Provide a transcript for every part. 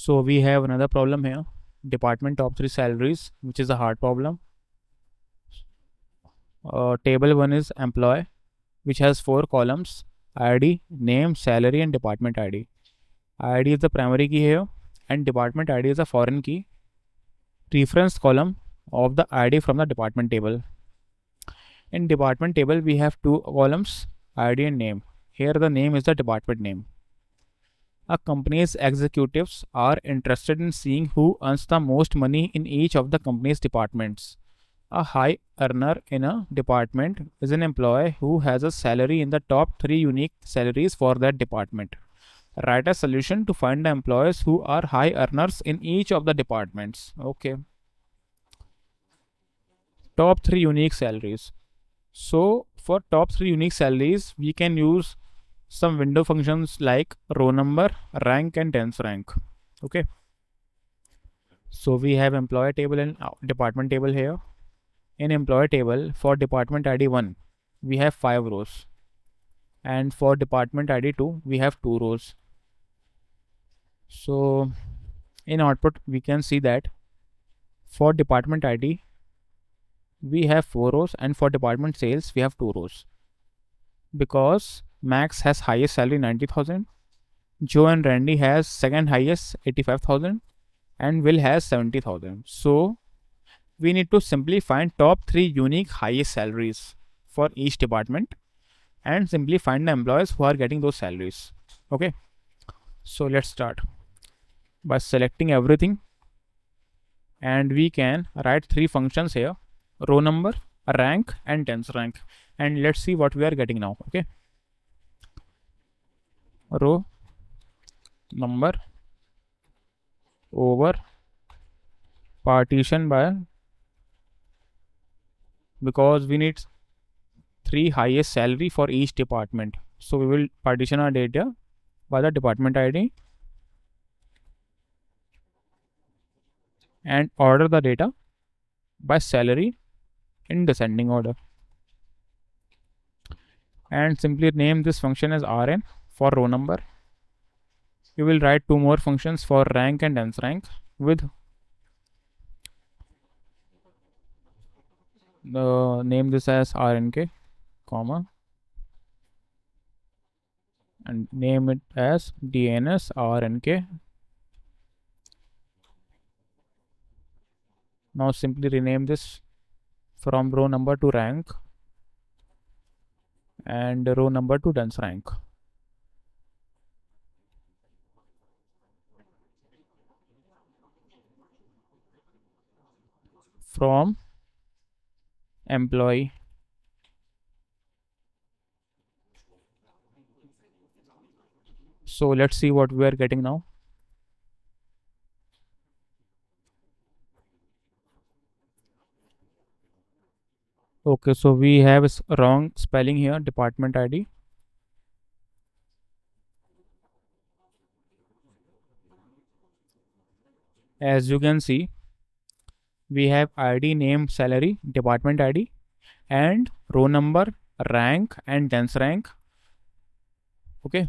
So we have another problem here. Department top 3 salaries, which is a hard problem. Table 1 is employee, which has 4 columns: ID, name, salary, and department ID. ID is the primary key here, and department ID is a foreign key. Reference column of the ID from the department table. In department table, we have 2 columns: ID and name. Here the name is the department name. A company's executives are interested in seeing who earns the most money in each of the company's departments. A high earner in a department is an employee who has a salary in the top 3 unique salaries for that department. Write a solution to find the employees who are high earners in each of the departments. Okay. Top 3 unique salaries. So, for top 3 unique salaries, we can use some window functions like row number, rank, and tenth rank. Okay. So, we have employee table and department table here. In employee table, for department ID 1, we have 5 rows. And for department ID 2, we have 2 rows. So, in output, we can see that for department ID, we have 4 rows, and for department sales, we have 2 rows. Because Max has highest salary 90,000, Joe and Randy has second highest 85,000, and Will has 70,000. So we need to simply find top 3 unique highest salaries for each department and simply find the employees who are getting those salaries. Okay, so let's start by selecting everything, and we can write 3 functions here: row number, rank, and tenth rank. And let's see what we are getting now. Okay, row number over partition by, because we need 3 highest salary for each department, so we will partition our data by the department ID and order the data by salary in descending order, and simply name this function as Rn for row number. We will write 2 more functions for rank and nth rank with name this as Rnk, comma, and name it as DNS Rnk. Now simply rename this from row number to rank and row number to dense rank. From employee so let's see what we are getting now. Okay, so we have wrong spelling here, department ID. As you can see, we have ID, name, salary, department ID, and row number, rank, and dense rank. Okay.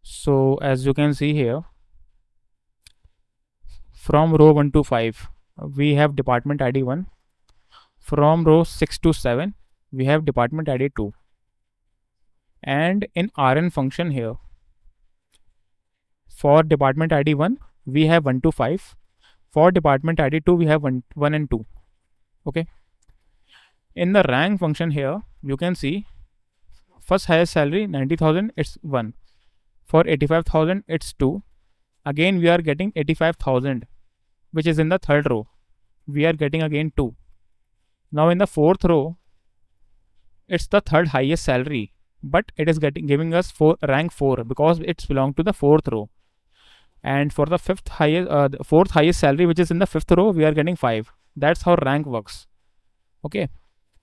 So as you can see here, from row 1 to 5, we have department ID 1. From row 6 to 7, we have department ID 2. And in Rn function here, for department ID 1, we have 1 to 5. For department ID 2, we have 1 and 2. Okay. In the rank function here, you can see first highest salary 90,000, it's 1. For 85,000, it's 2. Again, we are getting 85,000, which is in the third row. We are getting again 2. Now in the fourth row, it's the third highest salary, but it is giving us rank 4 because it's belong to the fourth row. And for the fourth highest salary, which is in the fifth row, we are getting 5. That's how rank works. Okay,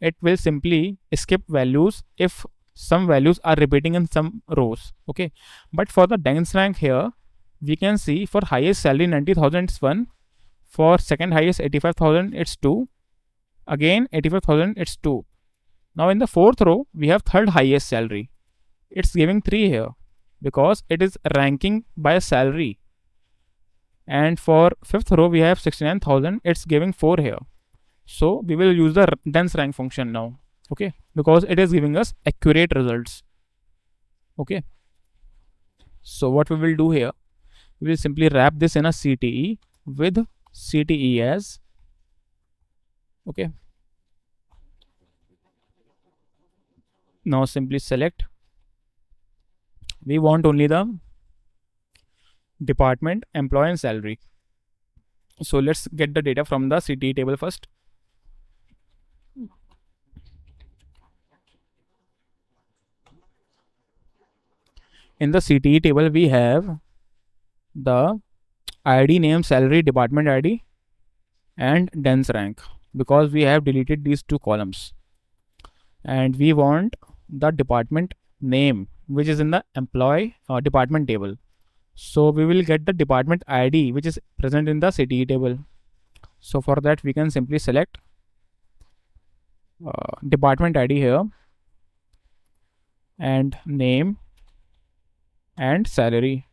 it will simply skip values if some values are repeating in some rows. Okay, but for the dense rank here, we can see for highest salary 90,000 it's 1. For second highest 85,000 it's 2. Again 85,000 it's 2. Now in the fourth row, we have third highest salary. It's giving 3 here because it is ranking by salary. And for fifth row, we have 69,000. It's giving 4 here. So we will use the dense rank function now. Okay, because it is giving us accurate results. Okay. So what we will do here, we will simply wrap this in a CTE with CTE as. Okay. Now simply select. We want only the department, employee and salary. So let's get the data from the CTE table first. In the CTE table, we have the ID, name, salary, department ID and dense rank because we have deleted these two columns. And we want the department name which is in the employee department table. So we will get the department ID which is present in the CTE table. So for that we can simply select department ID here and name and salary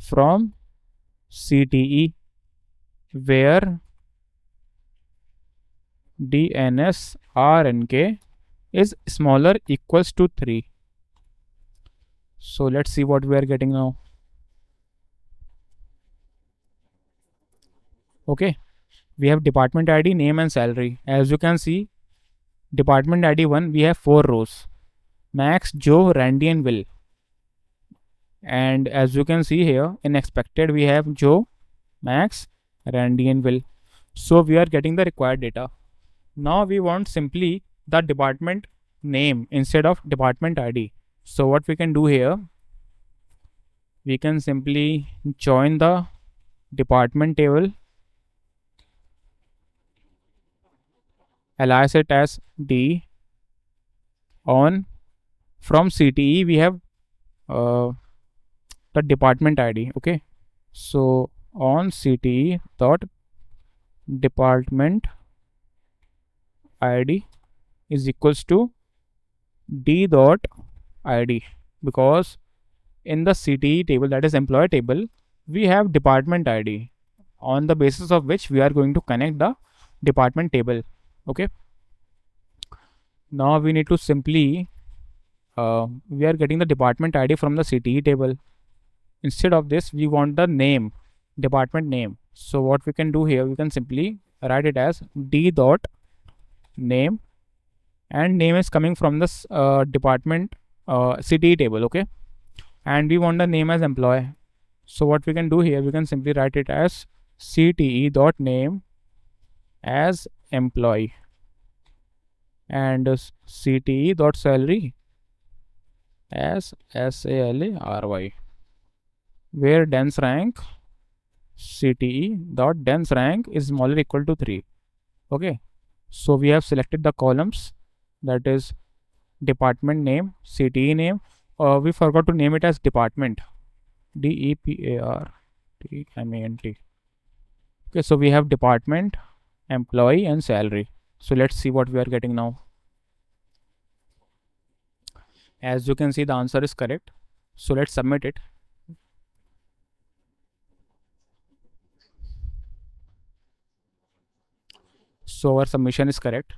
from CTE where DNSRNK is smaller equals to 3. So let's see what we are getting now. Okay, we have department ID, name and salary. As you can see, department ID 1, we have 4 rows. Max, Joe, Randy and Will. And as you can see here, in expected we have Joe, Max, Randy and Will. So we are getting the required data. Now we want simply the department name instead of department ID. So what we can do here, we can simply join the department table, alias it as D. On from CTE we have the department ID. Okay, so on CTE dot department ID is equals to D dot ID because in the CTE table, that is employee table, we have department ID on the basis of which we are going to connect the department table. Okay, now we need to simply we are getting the department ID from the CTE table. Instead of this, we want the name, department name. So what we can do here, we can simply write it as D dot name, and name is coming from this department CTE table. Okay, and we want the name as employee. So what we can do here, we can simply write it as CTE dot name as employee and CTE dot salary as SALARY, where dense rank CTE dot dense rank is smaller or equal to 3. Okay, so we have selected the columns, that is department name, CTE name. We forgot to name it as department, DEPARTMENT. Okay, so we have department, employee and salary. So let's see what we are getting now. As you can see, the answer is correct. So let's submit it. So our submission is correct.